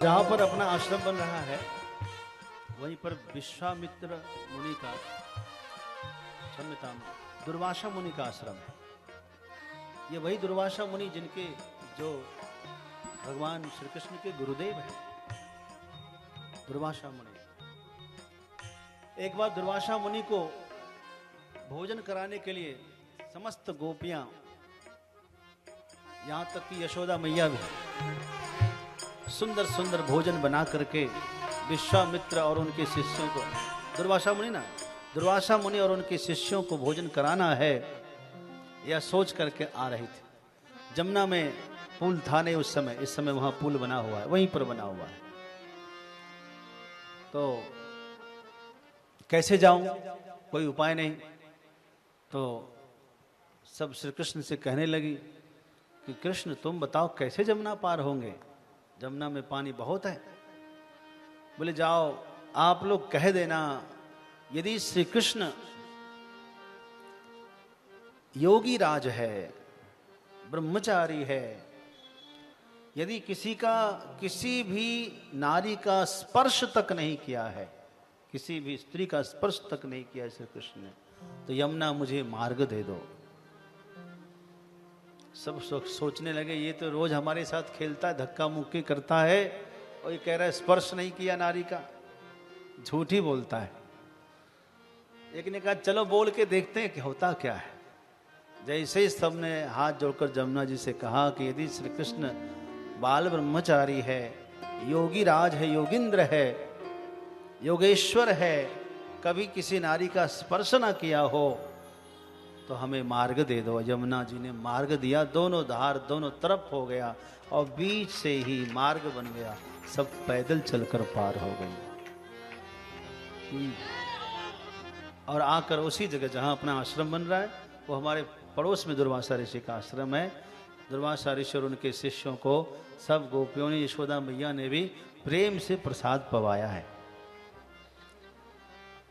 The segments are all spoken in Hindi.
जहाँ पर अपना आश्रम बन रहा है वहीं पर विश्वामित्र मुनि का, क्षम्यताम, दुर्वासा मुनि का आश्रम है। ये वही दुर्वासा मुनि जिनके जो भगवान श्री कृष्ण के गुरुदेव हैं, दुर्वासा मुनि। एक बार दुर्वासा मुनि को भोजन कराने के लिए समस्त गोपियां, यहां तक कि यशोदा मैया भी सुंदर सुंदर भोजन बना करके विश्वामित्र और उनके शिष्यों को, दुर्वासा मुनि और उनके शिष्यों को भोजन कराना है, यह सोच करके आ रही थी। जमुना में पुल था नहीं उस समय, इस समय वहां पुल बना हुआ है, वहीं पर बना हुआ है। तो कैसे जाऊं, कोई उपाय नहीं। तो सब श्री कृष्ण से कहने लगी कि कृष्ण तुम बताओ कैसे जमुना पार होंगे, जमुना में पानी बहुत है। बोले जाओ आप लोग कह देना, यदि श्री कृष्ण योगी राज है, ब्रह्मचारी है, यदि किसी भी नारी का स्पर्श तक नहीं किया है, किसी भी स्त्री का स्पर्श तक नहीं किया श्री कृष्ण ने, तो यमुना मुझे मार्ग दे दो। सब सोचने लगे ये तो रोज हमारे साथ खेलता है, धक्का मुक्की करता है, और ये कह रहा है स्पर्श नहीं किया नारी का, झूठ ही बोलता है। एक ने कहा चलो बोल के देखते हैं कि होता क्या है। जैसे ही सबने हाथ जोड़कर जमुना जी से कहा कि यदि श्री कृष्ण बाल ब्रह्मचारी है, योगी राज है, योगिंद्र है, योगेश्वर है, कभी किसी नारी का स्पर्श ना किया हो, तो हमें मार्ग दे दो। यमुना जी ने मार्ग दिया, दोनों धार दोनों तरफ हो गया और बीच से ही मार्ग बन गया, सब पैदल चलकर पार हो गई। और आकर उसी जगह जहां अपना आश्रम बन रहा है, वो हमारे पड़ोस में दुर्वासा ऋषि का आश्रम है। दुर्वासा ऋषि और उनके शिष्यों को सब गोपियों ने, यशोदा मैया ने भी प्रेम से प्रसाद पवाया है।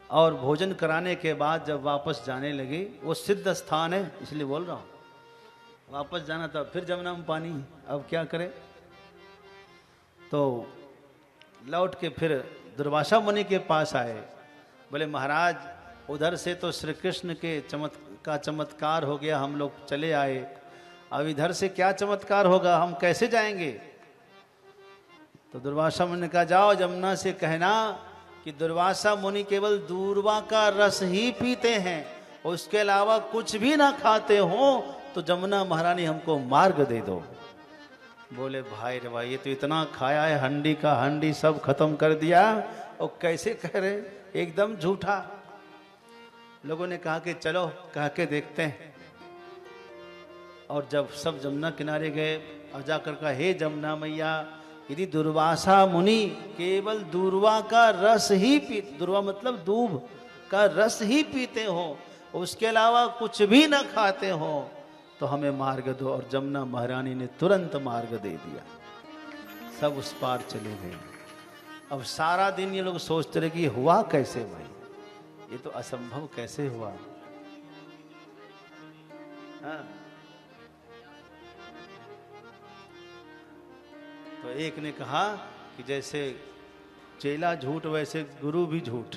और भोजन कराने के बाद जब वापस जाने लगी, वो सिद्ध स्थान है इसलिए बोल रहा हूं, वापस जाना था, फिर जमुना में पानी, अब क्या करें। तो लौट के फिर दुर्वासा मुनि के पास आए। बोले महाराज उधर से तो श्री कृष्ण के चमत्कार हो गया, हम लोग चले आए, अब इधर से क्या चमत्कार होगा, हम कैसे जाएंगे। तो दुर्वासा मुनि ने कहा जाओ जमुना से कहना कि दुर्वासा मुनि केवल दूर्वा का रस ही पीते हैं, उसके अलावा कुछ भी ना खाते हो, तो जमुना महारानी हमको मार्ग दे दो। बोले भाई रे भाई, ये तो इतना खाया है, हंडी का हंडी सब खत्म कर दिया, और कैसे कह रहे, एकदम झूठा। लोगों ने कहा कि चलो कह के देखते हैं। और जब सब जमुना किनारे गए और जाकर कहा हे जमुना मैया, यदि दुर्वासा मुनि केवल दूर्वा का रस ही दूर्वा मतलब दूब का रस ही पीते हो, उसके अलावा कुछ भी न खाते हो, तो हमें मार्ग दो। और जमुना महारानी ने तुरंत मार्ग दे दिया, सब उस पार चले गए। अब सारा दिन ये लोग सोचते रहे कि हुआ कैसे भाई, ये तो असंभव कैसे हुआ। हाँ। तो एक ने कहा कि जैसे चेला झूठ वैसे गुरु भी झूठ,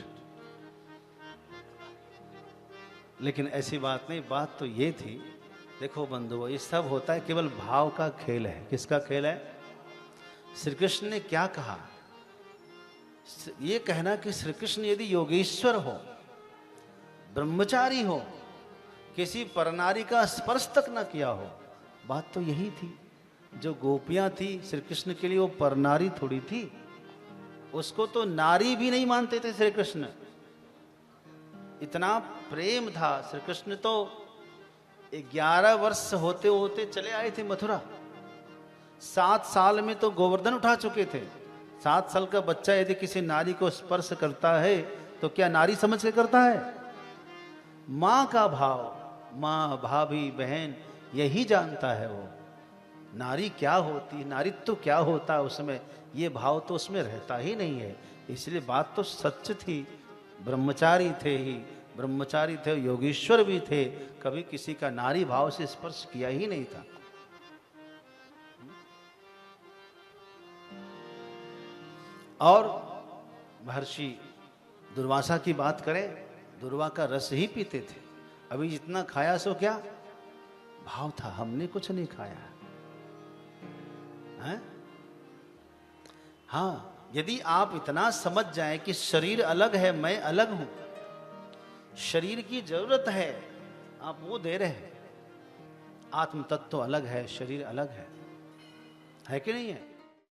लेकिन ऐसी बात नहीं। बात तो ये थी, देखो बंधुओं, ये सब होता है केवल भाव का खेल है। किसका खेल है? श्री कृष्ण ने क्या कहा, ये कहना कि श्री कृष्ण यदि योगेश्वर हो, ब्रह्मचारी हो, किसी परनारी का स्पर्श तक न किया हो, बात तो यही थी। जो गोपियां थी श्री कृष्ण के लिए वो परनारी थोड़ी थी, उसको तो नारी भी नहीं मानते थे श्री कृष्ण, इतना प्रेम था। श्री कृष्ण तो 11 वर्ष होते होते चले आए थे मथुरा, 7 साल में तो गोवर्धन उठा चुके थे। 7 साल का बच्चा यदि किसी नारी को स्पर्श करता है तो क्या नारी समझ के करता है? मां का भाव, मां भाभी बहन यही जानता है वो नारी क्या होती, नारीत्व क्या होता है उसमें, ये भाव तो उसमें रहता ही नहीं है। इसलिए बात तो सच थी, ब्रह्मचारी थे ही, ब्रह्मचारी थे, योगेश्वर भी थे, कभी किसी का नारी भाव से स्पर्श किया ही नहीं था। और महर्षि दुर्वासा की बात करें, दुर्वा का रस ही पीते थे। अभी जितना खाया सो क्या भाव था, हमने कुछ नहीं खाया है? हाँ, यदि आप इतना समझ जाएं कि शरीर अलग है, मैं अलग हूं, शरीर की जरूरत है, आप वो दे रहे हैं, आत्म तत्व अलग है, शरीर अलग है कि नहीं है?